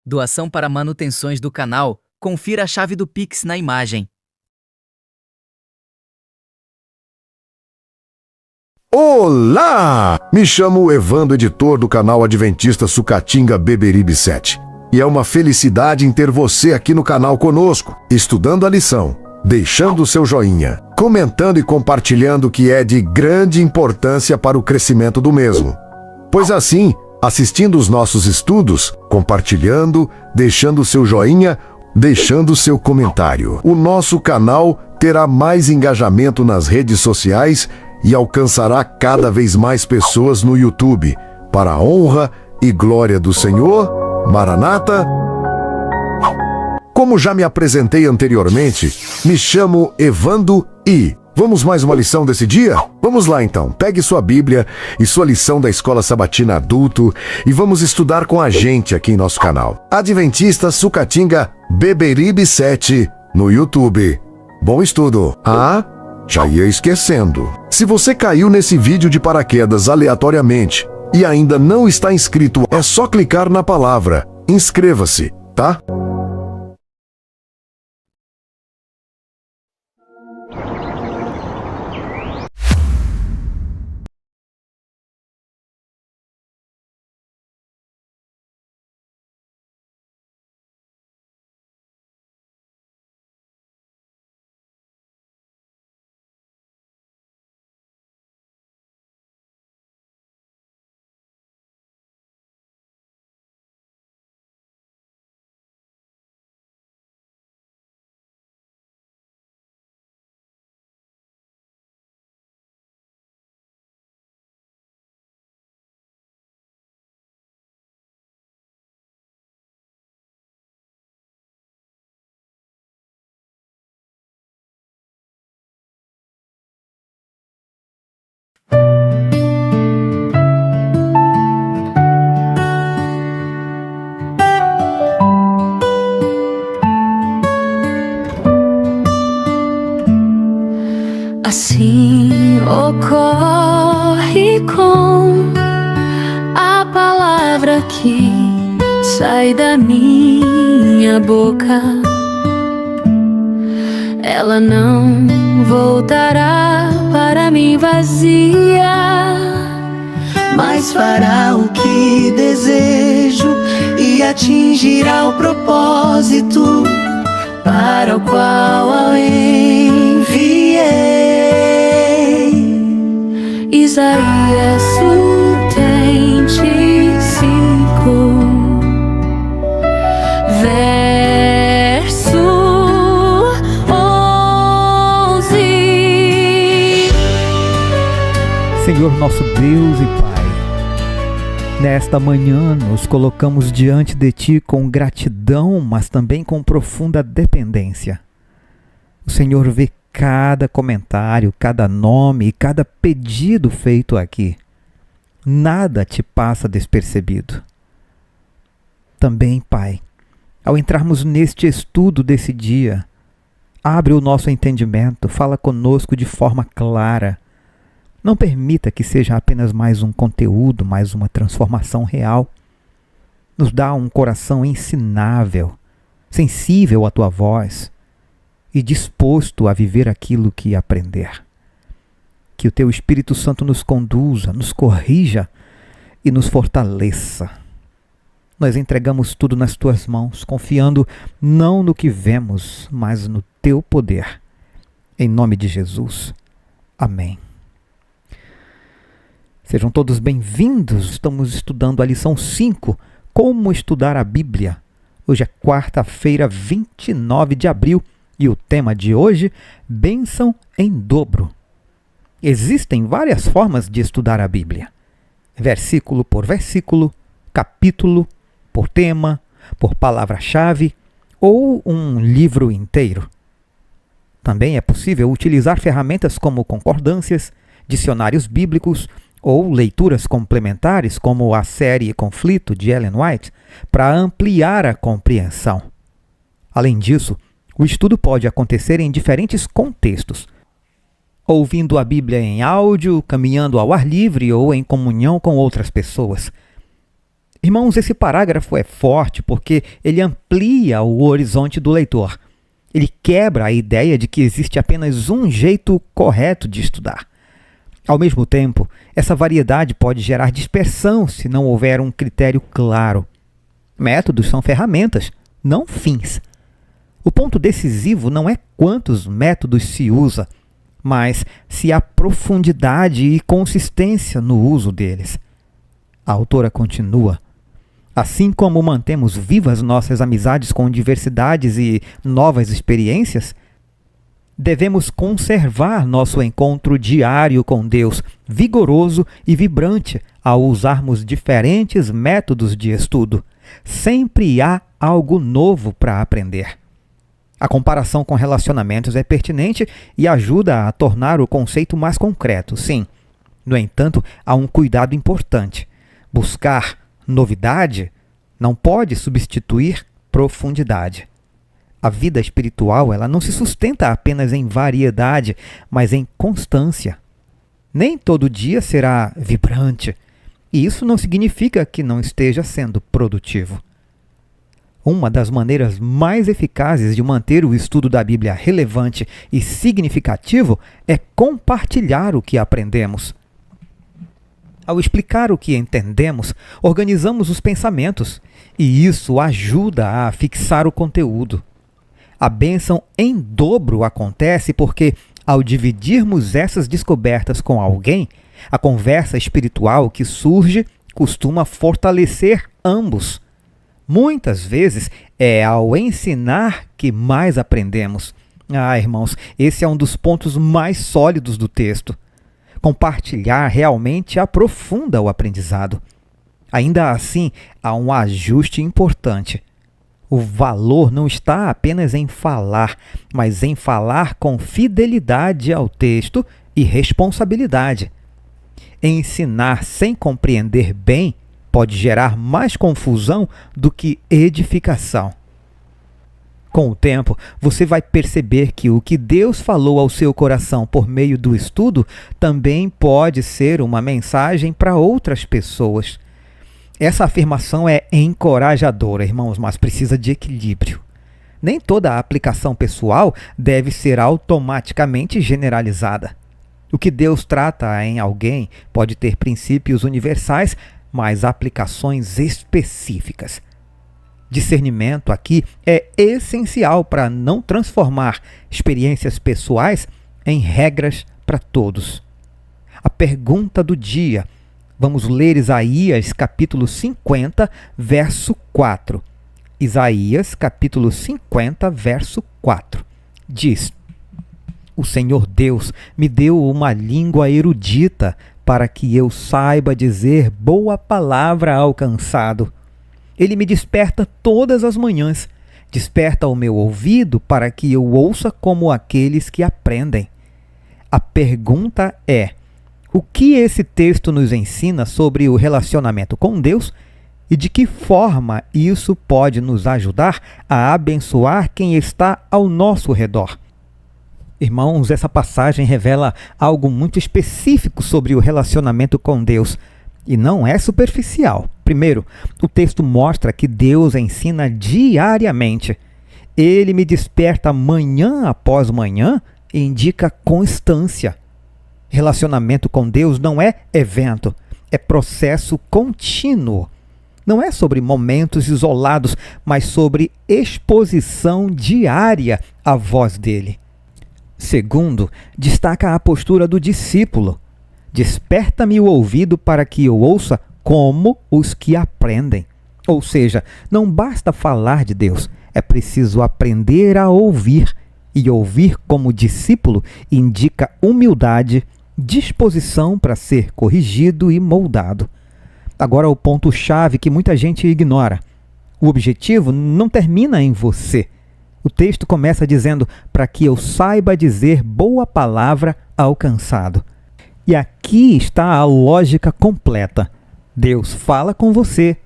Doação para manutenções do canal. Confira a chave do Pix na imagem. Olá! Me chamo Evandro, editor do canal Adventista Sucatinga Beberibe 7. E é uma felicidade em ter você aqui no canal conosco, estudando a lição, deixando o seu joinha, comentando e compartilhando, que é de grande importância para o crescimento do mesmo. Pois assim, assistindo os nossos estudos, compartilhando, deixando o seu joinha, deixando o seu comentário, o nosso canal terá mais engajamento nas redes sociais e alcançará cada vez mais pessoas no YouTube, para a honra e glória do Senhor. Maranata. Como já me apresentei anteriormente, me chamo Evandro e vamos mais uma lição desse dia? Vamos lá então, pegue sua Bíblia e sua lição da Escola Sabatina Adulto e vamos estudar com a gente aqui em nosso canal Adventista Sucatinga Beberibe 7 no YouTube. Bom estudo! Já ia esquecendo. Se você caiu nesse vídeo de paraquedas aleatoriamente e ainda não está inscrito, é só clicar na palavra inscreva-se, tá? Assim ocorre com a palavra que sai da minha boca. Ela não voltará para mim vazia, mas fará o que desejo e atingirá o propósito para o qual a enviei. Isaías 35, verso 11. Senhor nosso Deus e Pai, nesta manhã nos colocamos diante de Ti com gratidão, mas também com profunda dependência. O Senhor vê cada comentário, cada nome e cada pedido feito aqui. Nada te passa despercebido. Também, Pai, ao entrarmos neste estudo desse dia, abre o nosso entendimento, fala conosco de forma clara. Não permita que seja apenas mais um conteúdo, mais uma transformação real. Nos dá um coração ensinável, sensível à Tua voz e disposto a viver aquilo que aprender. Que o Teu Espírito Santo nos conduza, nos corrija e nos fortaleça. Nós entregamos tudo nas Tuas mãos, confiando não no que vemos, mas no Teu poder. Em nome de Jesus. Amém. Sejam todos bem-vindos. Estamos estudando a lição 5, Como Estudar a Bíblia. Hoje é quarta-feira, 29 de abril, e o tema de hoje, bênção em dobro. Existem várias formas de estudar a Bíblia. Versículo por versículo, capítulo por tema, por palavra-chave ou um livro inteiro. Também é possível utilizar ferramentas como concordâncias, dicionários bíblicos ou leituras complementares como a série Conflito de Ellen White para ampliar a compreensão. Além disso, o estudo pode acontecer em diferentes contextos, ouvindo a Bíblia em áudio, caminhando ao ar livre ou em comunhão com outras pessoas. Irmãos, esse parágrafo é forte porque ele amplia o horizonte do leitor. Ele quebra a ideia de que existe apenas um jeito correto de estudar. Ao mesmo tempo, essa variedade pode gerar dispersão se não houver um critério claro. Métodos são ferramentas, não fins. O ponto decisivo não é quantos métodos se usa, mas se há profundidade e consistência no uso deles. A autora continua: assim como mantemos vivas nossas amizades com diversidades e novas experiências, devemos conservar nosso encontro diário com Deus, vigoroso e vibrante, ao usarmos diferentes métodos de estudo. Sempre há algo novo para aprender. A comparação com relacionamentos é pertinente e ajuda a tornar o conceito mais concreto, sim. No entanto, há um cuidado importante. Buscar novidade não pode substituir profundidade. A vida espiritual, ela não se sustenta apenas em variedade, mas em constância. Nem todo dia será vibrante, e isso não significa que não esteja sendo produtivo. Uma das maneiras mais eficazes de manter o estudo da Bíblia relevante e significativo é compartilhar o que aprendemos. Ao explicar o que entendemos, organizamos os pensamentos, e isso ajuda a fixar o conteúdo. A bênção em dobro acontece porque, ao dividirmos essas descobertas com alguém, a conversa espiritual que surge costuma fortalecer ambos. Muitas vezes é ao ensinar que mais aprendemos. Irmãos, esse é um dos pontos mais sólidos do texto. Compartilhar realmente aprofunda o aprendizado. Ainda assim, há um ajuste importante. O valor não está apenas em falar, mas em falar com fidelidade ao texto e responsabilidade. Ensinar sem compreender bem pode gerar mais confusão do que edificação. Com o tempo, você vai perceber que o que Deus falou ao seu coração por meio do estudo também pode ser uma mensagem para outras pessoas. Essa afirmação é encorajadora, irmãos, mas precisa de equilíbrio. Nem toda a aplicação pessoal deve ser automaticamente generalizada. O que Deus trata em alguém pode ter princípios universais, mas aplicações específicas. Discernimento aqui é essencial para não transformar experiências pessoais em regras para todos. A pergunta do dia. Vamos ler Isaías capítulo 50, verso 4. Isaías capítulo 50, verso 4. Diz: O Senhor Deus me deu uma língua erudita para que eu saiba dizer boa palavra ao cansado. Ele me desperta todas as manhãs, desperta o meu ouvido para que eu ouça como aqueles que aprendem. A pergunta é: o que esse texto nos ensina sobre o relacionamento com Deus e de que forma isso pode nos ajudar a abençoar quem está ao nosso redor? Irmãos, essa passagem revela algo muito específico sobre o relacionamento com Deus e não é superficial. Primeiro, o texto mostra que Deus ensina diariamente. Ele me desperta manhã após manhã e indica constância. Relacionamento com Deus não é evento, é processo contínuo. Não é sobre momentos isolados, mas sobre exposição diária à voz dele. Segundo, destaca a postura do discípulo. Desperta-me o ouvido para que eu ouça como os que aprendem. Ou seja, não basta falar de Deus, é preciso aprender a ouvir. E ouvir como discípulo indica humildade, disposição para ser corrigido e moldado. Agora o ponto-chave que muita gente ignora. O objetivo não termina em você. O texto começa dizendo: para que eu saiba dizer boa palavra ao cansado. E aqui está a lógica completa. Deus fala com você,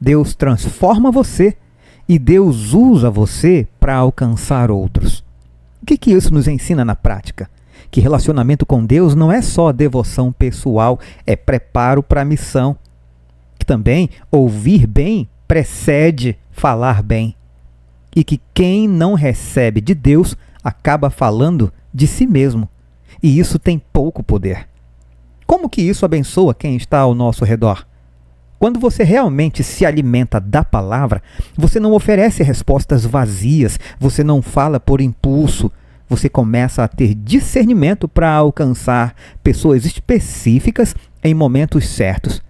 Deus transforma você e Deus usa você para alcançar outros. O que isso nos ensina na prática? Que relacionamento com Deus não é só devoção pessoal, é preparo para a missão. Que também ouvir bem precede falar bem, e que quem não recebe de Deus acaba falando de si mesmo, e isso tem pouco poder. Como que isso abençoa quem está ao nosso redor? Quando você realmente se alimenta da palavra, você não oferece respostas vazias, você não fala por impulso, você começa a ter discernimento para alcançar pessoas específicas em momentos certos.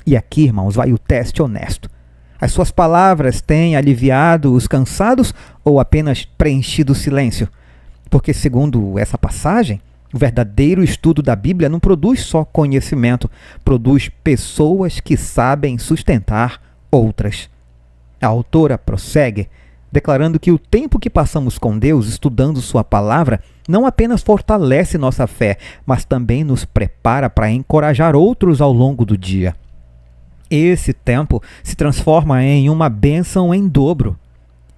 E aqui, irmãos, vai o teste honesto. As suas palavras têm aliviado os cansados ou apenas preenchido o silêncio? Porque, segundo essa passagem, o verdadeiro estudo da Bíblia não produz só conhecimento, produz pessoas que sabem sustentar outras. A autora prossegue, declarando que o tempo que passamos com Deus estudando sua palavra não apenas fortalece nossa fé, mas também nos prepara para encorajar outros ao longo do dia. Esse tempo se transforma em uma bênção em dobro.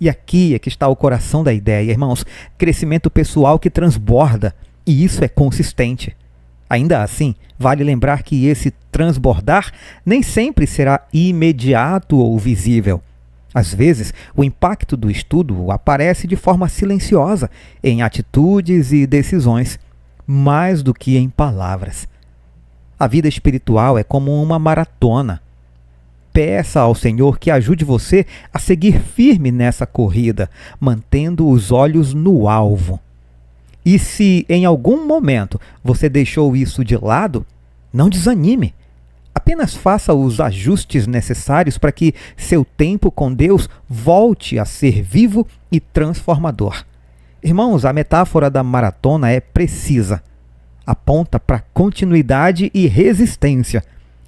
E aqui é que está o coração da ideia, irmãos. Crescimento pessoal que transborda, e isso é consistente. Ainda assim, vale lembrar que esse transbordar nem sempre será imediato ou visível. Às vezes, o impacto do estudo aparece de forma silenciosa, em atitudes e decisões, mais do que em palavras. A vida espiritual é como uma maratona. Peça ao Senhor que ajude você a seguir firme nessa corrida, mantendo os olhos no alvo. E se em algum momento você deixou isso de lado, não desanime. Apenas faça os ajustes necessários para que seu tempo com Deus volte a ser vivo e transformador. Irmãos, a metáfora da maratona é precisa. Aponta para continuidade e resistência.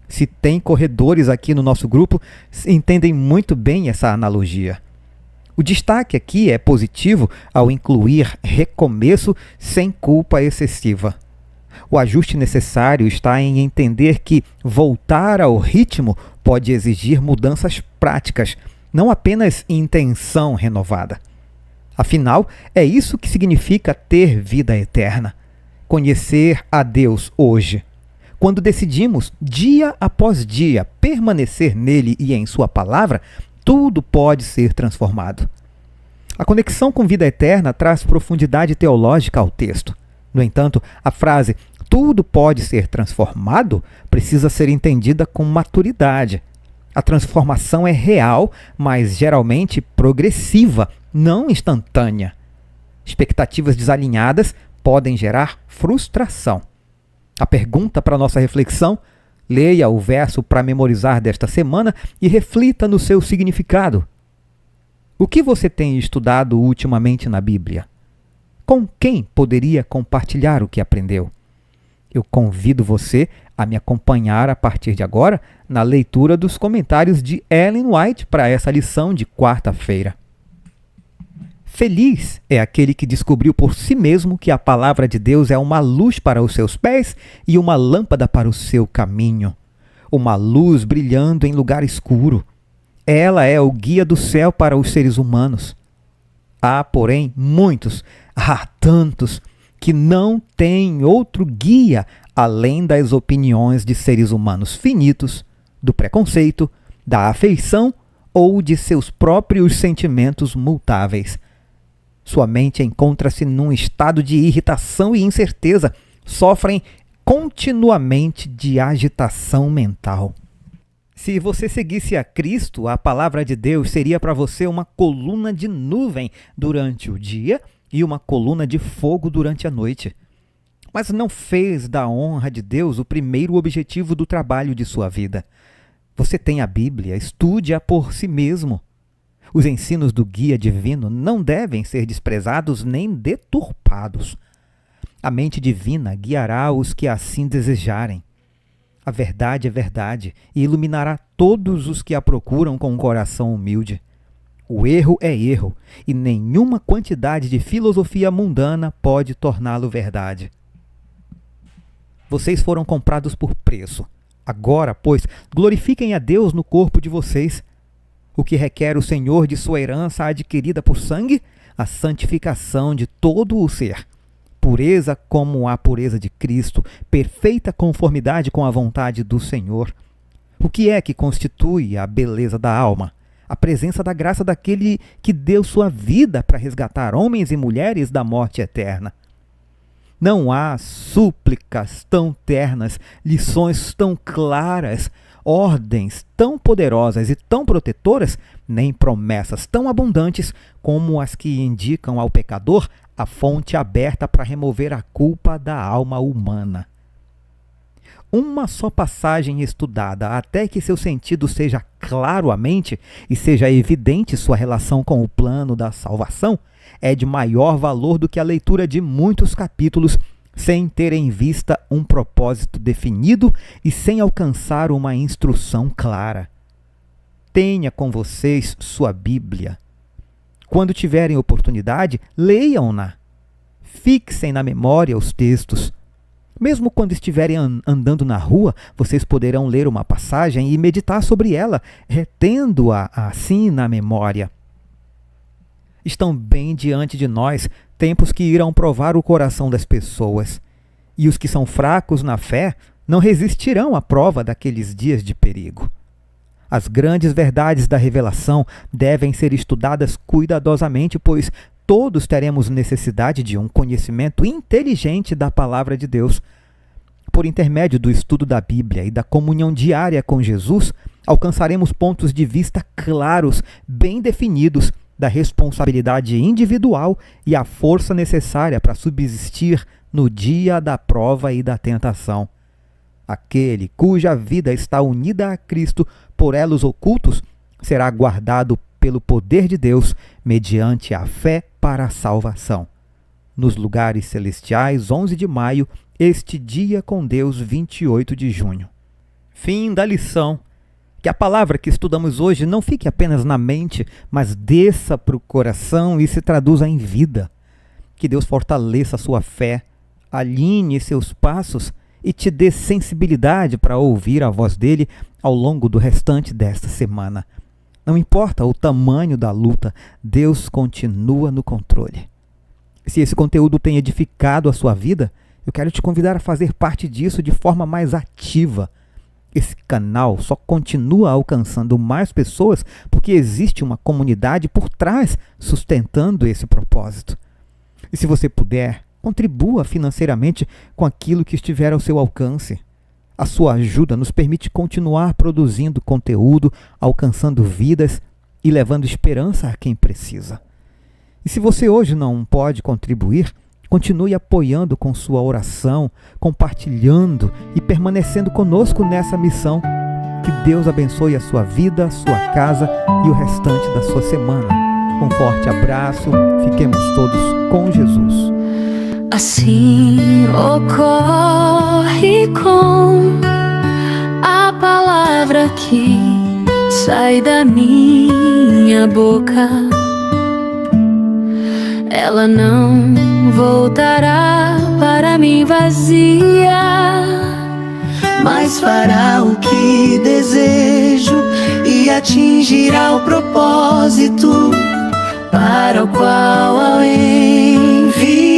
Se tem corredores aqui no nosso grupo, entendem muito bem essa analogia. O destaque aqui é positivo ao incluir recomeço sem culpa excessiva. O ajuste necessário está em entender que voltar ao ritmo pode exigir mudanças práticas, não apenas intenção renovada. Afinal, é isso que significa ter vida eterna. Conhecer a Deus hoje. Quando decidimos, dia após dia, permanecer nele e em sua palavra, tudo pode ser transformado. A conexão com vida eterna traz profundidade teológica ao texto. No entanto, a frase "tudo pode ser transformado" precisa ser entendida com maturidade. A transformação é real, mas geralmente progressiva, não instantânea. Expectativas desalinhadas podem gerar frustração. A pergunta para nossa reflexão: leia o verso para memorizar desta semana e reflita no seu significado. O que você tem estudado ultimamente na Bíblia? Com quem poderia compartilhar o que aprendeu? Eu convido você a me acompanhar a partir de agora na leitura dos comentários de Ellen White para essa lição de quarta-feira. Feliz é aquele que descobriu por si mesmo que a palavra de Deus é uma luz para os seus pés e uma lâmpada para o seu caminho. Uma luz brilhando em lugar escuro. Ela é o guia do céu para os seres humanos. Há, porém, muitos, tantos, que não têm outro guia além das opiniões de seres humanos finitos, do preconceito, da afeição ou de seus próprios sentimentos mutáveis. Sua mente encontra-se num estado de irritação e incerteza, sofrem continuamente de agitação mental. Se você seguisse a Cristo, a palavra de Deus seria para você uma coluna de nuvem durante o dia e uma coluna de fogo durante a noite. Mas não fez da honra de Deus o primeiro objetivo do trabalho de sua vida. Você tem a Bíblia, estude-a por si mesmo. Os ensinos do guia divino não devem ser desprezados nem deturpados. A mente divina guiará os que assim desejarem. A verdade é verdade e iluminará todos os que a procuram com um coração humilde. O erro é erro e nenhuma quantidade de filosofia mundana pode torná-lo verdade. Vocês foram comprados por preço. Agora, pois, glorifiquem a Deus no corpo de vocês. O que requer o Senhor de sua herança adquirida por sangue? A santificação de todo o ser. Pureza como a pureza de Cristo, perfeita conformidade com a vontade do Senhor. O que é que constitui a beleza da alma? A presença da graça daquele que deu sua vida para resgatar homens e mulheres da morte eterna. Não há súplicas tão ternas, lições tão claras, ordens tão poderosas e tão protetoras, nem promessas tão abundantes como as que indicam ao pecador a fonte aberta para remover a culpa da alma humana. Uma só passagem estudada até que seu sentido seja claro à mente e seja evidente sua relação com o plano da salvação é de maior valor do que a leitura de muitos capítulos sem ter em vista um propósito definido e sem alcançar uma instrução clara. Tenha com vocês sua Bíblia. Quando tiverem oportunidade, leiam-na. Fixem na memória os textos. Mesmo quando estiverem andando na rua, vocês poderão ler uma passagem e meditar sobre ela, retendo-a assim na memória. Estão bem diante de nós tempos que irão provar o coração das pessoas, e os que são fracos na fé não resistirão à prova daqueles dias de perigo. As grandes verdades da revelação devem ser estudadas cuidadosamente, pois todos teremos necessidade de um conhecimento inteligente da palavra de Deus. Por intermédio do estudo da Bíblia e da comunhão diária com Jesus, alcançaremos pontos de vista claros, bem definidos, da responsabilidade individual e a força necessária para subsistir no dia da prova e da tentação. Aquele cuja vida está unida a Cristo por elos ocultos será guardado pelo poder de Deus mediante a fé para a salvação. Nos lugares celestiais, 11 de maio, este dia com Deus, 28 de junho. Fim da lição. Que a palavra que estudamos hoje não fique apenas na mente, mas desça para o coração e se traduza em vida. Que Deus fortaleça a sua fé, alinhe seus passos e te dê sensibilidade para ouvir a voz dele ao longo do restante desta semana. Não importa o tamanho da luta, Deus continua no controle. Se esse conteúdo tem edificado a sua vida, eu quero te convidar a fazer parte disso de forma mais ativa. Esse canal só continua alcançando mais pessoas porque existe uma comunidade por trás sustentando esse propósito. E se você puder, contribua financeiramente com aquilo que estiver ao seu alcance. A sua ajuda nos permite continuar produzindo conteúdo, alcançando vidas e levando esperança a quem precisa. E se você hoje não pode contribuir, continue apoiando com sua oração, compartilhando e permanecendo conosco nessa missão. Que Deus abençoe a sua vida, a sua casa e o restante da sua semana. Um forte abraço, fiquemos todos com Jesus. Assim ocorre com a palavra que sai da minha boca. Ela não voltará para mim vazia, mas fará o que desejo e atingirá o propósito para o qual eu enviei.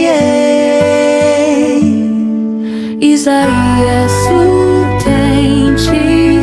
Isaías 25,